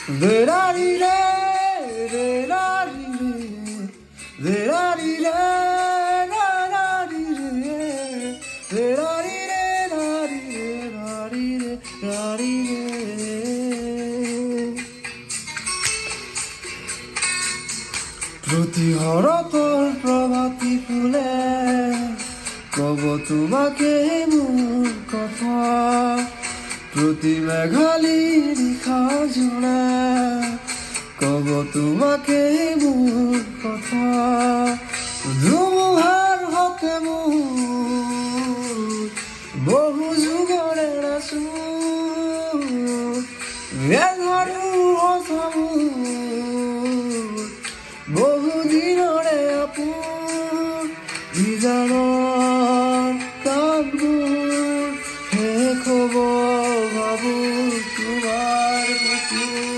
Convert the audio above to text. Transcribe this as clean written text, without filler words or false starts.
রে রা রি রে রে রা রি রে রে রা রি রে রা রা রি রে রে রা রি রে রা রি রে রা রি রে রা রি রে। প্রতিহরতর প্রভাতী ফুলে কব তোমাকে মোর কথা, প্রতি মেঘালি নিশা জোড়া কব তোমাকে মোর কথা। ধুমুহার হতে মোর বহু যুগরের সুর, মেঘারু কথা মোর বহু দিনরে আপুর। বিজানৰ কামবোৰ শেষ হ'ব ভাবোঁ তোমাৰ বুকুৰ।